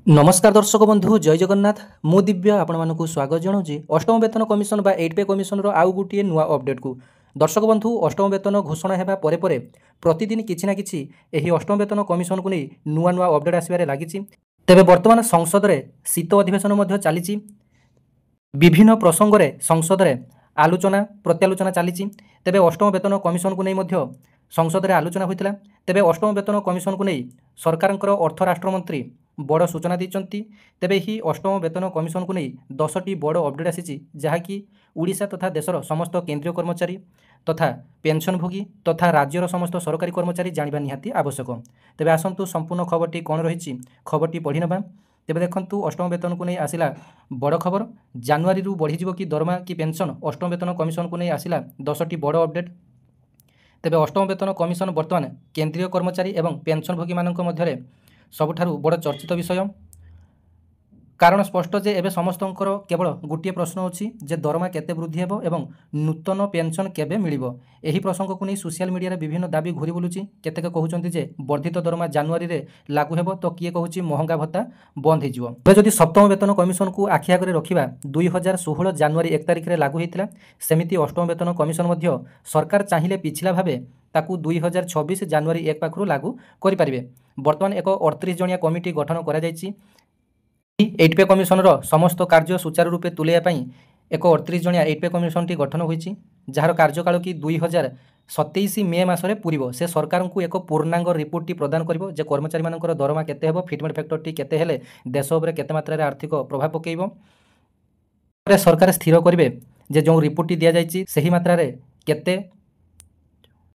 नमस्कार दर्शक बंधु जय जगन्नाथ मु दिव्य आपण स्वागत जनाऊँगी अष्टम वेतन कमिशन बा 8 पे कमिशन आउ गोटे नुआ अपडेट को दर्शक बंधु अष्टम वेतन घोषणा होगा पर प्रतिदिन किसी ना कि अष्टम वेतन कमिशन को नहीं नुआ नुआ अपडेट आसबार लगी तेरे बर्तमान संसद में शीत अधिवेशन चली विभिन्न प्रसंग में संसद में आलोचना प्रत्यालोचना चली तेरे अष्टम वेतन कमिशन को नहीं संसद में आलोचना होता तेरे अष्टम वेतन कमिशन को नहीं सरकार अर्थ राष्ट्रमंत्री बड़ सूचना देते तेबे ही अष्टम वेतन कमिशन को नहीं 10टी बड़ अपडेट आसी जहाँकि ओडिशा तथा देशर समस्त केंद्रीय कर्मचारी तथा पेंशनभोगी तथा राज्यर समस्त सरकारी कर्मचारी जाना निहाती आवश्यक तेबे आसतु संपूर्ण खबरटी कौन रही खबरटी पढ़ी नवा तेबे देखंतु अष्टम वेतन को नहीं आसिला बड़ खबर जनवरी बढ़ीज कि दरमा कि पेंशन अष्टम वेतन कमिशन को नहीं आसिला 10टी बड़ अपडेट तेबे अष्टम वेतन कमिशन बर्तमान केंद्रीय कर्मचारी एवं पेंशनभोगी मानक मध्यरे सबुठारु बड़ चर्चित विषय कारण स्पष्ट जे एबे समस्तंकर केवल गोटे प्रश्न अछि जे दरमा केते वृद्धि हेबो एवं नूतन पेंशन केबे मिलिबो एही प्रसंग को नहीं सोशल मीडिया रे विभिन्न दाबी घुरी बुलुची केतेक कहउचंती जे वर्धित दरमा जनवरी रे लागू हेबो तो किए कहउची महंगा भत्ता बंद हे जिवो बे जदि सप्तम वेतन कमिशन को आखि आगरे रखिबा 2016 जनवरी 1 तारिख रे लागू हेतिला सेमिति अष्टम वेतन कमिशन मध्य सरकार चाहिले पिछला भाबे ताकू 2026 जनवरी 1 पाखरु लागू करि परिबे वर्तमान एक 38 जणिया कमिटी गठन करा जायछि 8 पे कमिशन समस्त कार्य सुचारू रूपे तुलैया एक 38 जणिया 8 पे कमिशन टी गठन होईछि जार कार्यकाल कि 2027 मे मासरे पूरीबो से सरकार को एक पूर्णांग रिपोर्ट टी प्रदान करिवो जे कर्मचारी मानकर दरमा केते हेबो फिटमेंट फैक्टर टी केते हेले देश उपरे केते मात्रा रे आर्थिक प्रभाव पकेइबो सरकार स्थिर करिवे जे जो रिपोर्ट टी दिया जायछि सही मात्रा रे केते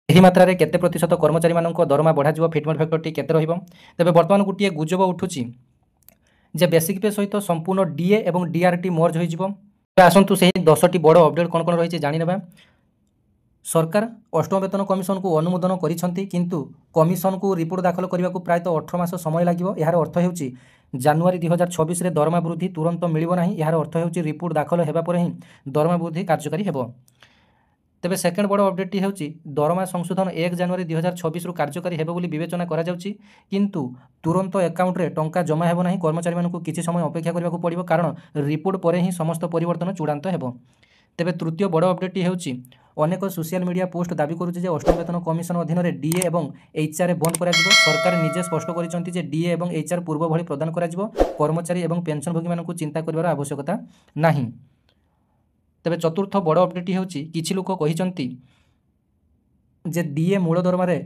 एही मात्रा रे केते प्रतिशत कर्मचारी मानक दरमा बढ़ा जिवो फिटमेंट फैक्टर टी केते रहिबो तबे वर्तमान गुटिए गुजब उठुछि जे बेसिक पे सहित संपूर्ण डीए एवं डीआरटी मर्ज होइजिवो आसंतु सही 10टी बड़ अपडेट कोन कोन रहिछि जानि नेबा सरकार अष्टम वेतन कमिशन को अनुमोदन करिसंती किंतु कमिशन को रिपोर्ट दाखल करने को प्रायत 18 मास समय लागिवो यार अर्थ हेउछि जनवरी 2026 रे दरमा वृद्धि तुरंत मिलिबो नाही यार अर्थ हेउछि रिपोर्ट दाखल हेबा पर ही दरमा वृद्धि कार्यकारी हेबो तेबे सेकेंड बड़ अपडेट टी हेउछि दरमा संशोधन 1 जनवरी 2026 रु कार्यकारी हेबो बोली विवेचना करा जाउछि किंतु तुरंत अकाउंट रे टंका जमा हेबो नाही कर्मचारी मानकु किछि समय अपेक्षा करबाकू पड़िबो कारण रिपोर्ट परे ही समस्त परिवर्तन चूड़ांत हेबो तेबे तृतीय बड़ अपडेट टी हेउछि अनेक सोशल मीडिया पोस्ट दाबी करुछि जे अष्टम वेतन कमिशन अधीन रे डीए एवं एचआर बंद करा जिवो सरकार निजे स्पष्ट करिसंती जे डीए एवं एचआर पूर्व भली प्रदान करा जिवो कर्मचारी एवं पेंशनभोगी मानकु चिंता करबार आवश्यकता नाही तेबे चतुर्थ बड़ अपडेट हेउछि किछि लोक कहिसंती जे डीए मूल दरमा रे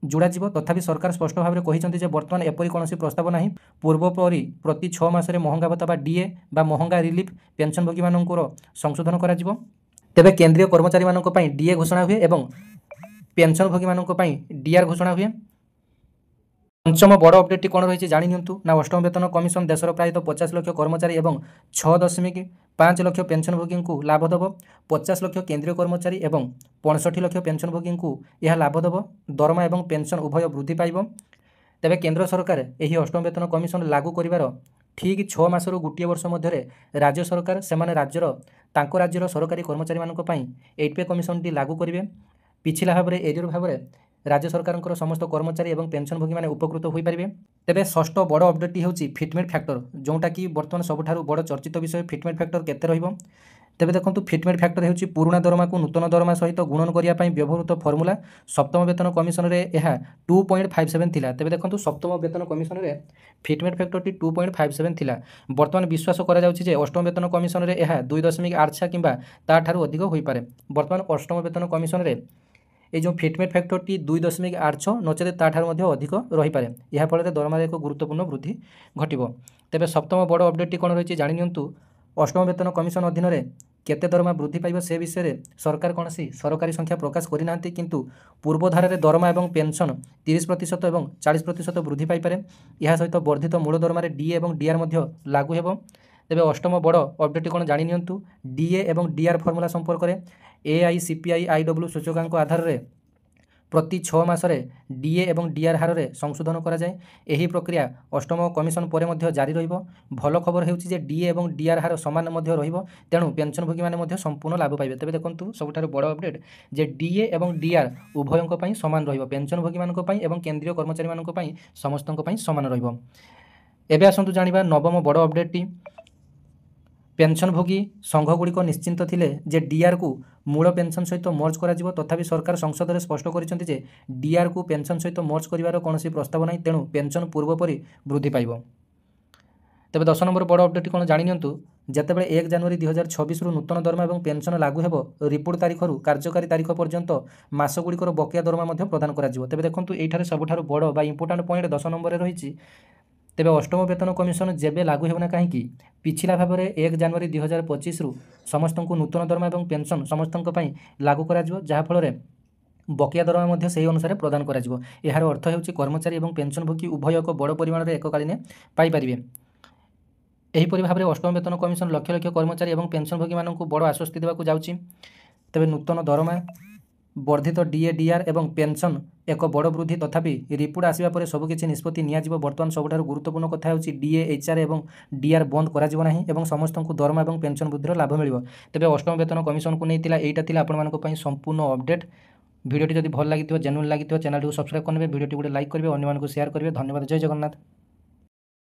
जुड़ा जीव तथापि सरकार स्पष्ट भाव में कहिसंती जे वर्तमान एपरि कोनोसी प्रस्ताव नाही पूर्व परि प्रति 6 मासरे महंगा भत्ता बा डीए बा महंगा रिलीफ पेंशनभोगी मानकर संशोधन करा जिवो तेबे केंद्रीय कर्मचारी मानक पई डीए घोषणा हुए एवं पेंशनभोगी मानक पई डीआर घोषणा हुए पंचम बड़ अपडेट कौन रही जानी नियंतु ना अष्टम वेतन कमिशन देशर प्राय 50 लाख कर्मचारी एवं 6.5 लाख पेंशनभोगी को लाभ देव 50 लाख केंद्रीय कर्मचारी एवं 65 लाख पेंशनभोगी को यह लाभ देव दरमा एवं पेंशन उभय वृद्धि पाइब तेबे केंद्र सरकार यही अष्टम वेतन कमिशन लागू करिवार ठीक 6 मासरू गोटे वर्ष मध्य राज्य सरकार सेमाने राज्यर सरकारी कर्मचारी मानक पई 8 पे कमिशन टी लागू करिवे पिछला भाव में एरियर भाव में राज्य सरकार समस्त कर्मचारी एवं पेंशनभोगी माने उपकृत हो पारे तेबे षष्ठ बड़ अपडेट होउछि फिटमेंट फैक्टर जोटा कि बर्तमान सबुठारु बड़ चर्चित विषय फिटमेंट फैक्टर केते रहिबो तेबे देखंतु फिटमेंट फैक्टर होउछि पुराना दरमा को नूतन दरमा सहित गुणन करिया पई व्यवहृत फॉर्मूला सप्तम वेतन कमिशन रे एहा 2.57 थिला तेबे देखंतु सप्तम वेतन कमिशन रे फिटमेंट फैक्टर टी 2.57 थिला वर्तमान विश्वास करा जाउछि जे अष्टम वेतन कमिशन रे एहा 2.86 किंबा ता ठारु अधिक होई पारे वर्तमान अष्टम वेतन कमिशन रे ये जो फिटमेंट फैक्टर टी 2.86 नचेत ताठार अधिक रही पारे यह फल दरमा एक गुरुत्वपूर्ण वृद्धि घटिबो तेबे सप्तम बड़ अपडेट टी कौन रही जानी नियंतु अष्टम वेतन कमिशन अधीन रे केते दरमा वृद्धि पाइब से विषय रे सरकार कौन सरकारी संख्या प्रकाश करिना किंतु पूर्वधारा रे दरमा एवं पेंशन 30% एवं 40% वृद्धि पाई पारे यह सहित वर्धित मूल दरमा रे डीए एवं डीआर मध्य लागू हेबो तेबे अष्टम बड़ अपडेट कौन जानी नियंतु डीए एवं डीआर फॉर्मूला संपर्क में एआईसीपीआई आईडब्ल्यू सूचकांक आधार रे प्रति 6 मासरे डीए एवं डीआर हार रे संशोधन करा जाए एही प्रक्रिया अष्टम कमिशन परे मध्य जारी रहिबो भल खबर हेउछि जे डीए एवं डीआर हार समान मध्य रहिबो तेणु पेंशनभोगी माने मध्य संपूर्ण लाभ पाइबे तेबे देखंतु सबुठार बड़ अपडेट जे डीए एवं डीआर उभयंक पई समान रहिबो पेंशनभोगी मानक पई एवं केंद्रीय कर्मचारी मानक पई समस्तंक पई समान रहिबो एबे आसतु जानिबा नवम बड़ अपडेटटी। पेंशनभोगी संघगुड़िक निश्चिंत थिले जे डीआर को मूल पेंशन सहित मर्ज करा जिवो, तथापि सरकार संसद में स्पष्ट करिसेंति जे डीआर को पेंशन सहित मर्ज करिवार कोनोसी प्रस्ताव नहीं, तेणु पेंशन पूर्व परि वृद्धि पाइबो। तेबे 10 नंबर बड़ अपडेट कौन जानि नियंतु। जेतेबेले 1 जनवरी 2026 रु नूतन दरमा और पेंशन लागू हेबो, रिपोर्ट तारीख रु कार्यकारी तारीख पर्यंत मासगुड़िकर बकेया दरमा मध्य प्रदान करा जिवो। तेबे देखंतु एठारे सबठारु बड़ बा इंपोर्टेंट पॉइंट 10 नंबर रही। तेबे अष्टम वेतन कमिशन जेबे लागू हेबना कहीं पिछला भाव में 1 जनवरी 2025 रु समस्त नूतन दरमा और पेंशन समस्त लागू करा जिवो, जहा फल बकेया दरमा मध्य सेही अनुसार प्रदान करा जिवो। एहार अर्थ हेउची कर्मचारी और पेंशनभोगी उभय एक बड़ परिमाण में एककालीन पाई परिबे। एहीपरि भाव में अष्टम वेतन कमिशन लक्ष लक्ष कर्मचारी और पेंशनभोगी मानक बड़ आश्वस्ति देवाक जाउची। तेबे नूतन दरमा, वर्धित डीए डीआर एवं पेंशन एक बड़ वृद्धि, तथापि रिपोर्ट आसवा पर सबकिछि निष्पत्ति नियाजिबो। बर्तमान सबठारु गुरुत्वपूर्ण कथा हेउची डीए एचआर एवं डीआर बंद करा जिवो नाही एवं समस्त दरमा और पेंशन वृद्धिर लाभ मिलिबो। तेबे अष्टम वेतन कमिशन को नैतिला एटा थिला आपण मानक पई संपूर्ण अपडेट। वीडियोटी जदि भल लागिथिबो, जेन्युइन लागिथिबो, चैनल को सब्सक्राइब करबे, वीडियोटी गोटे लाइक करबे, अन्य मानक शेयर करबे। धन्यवाद। जय जगन्नाथ।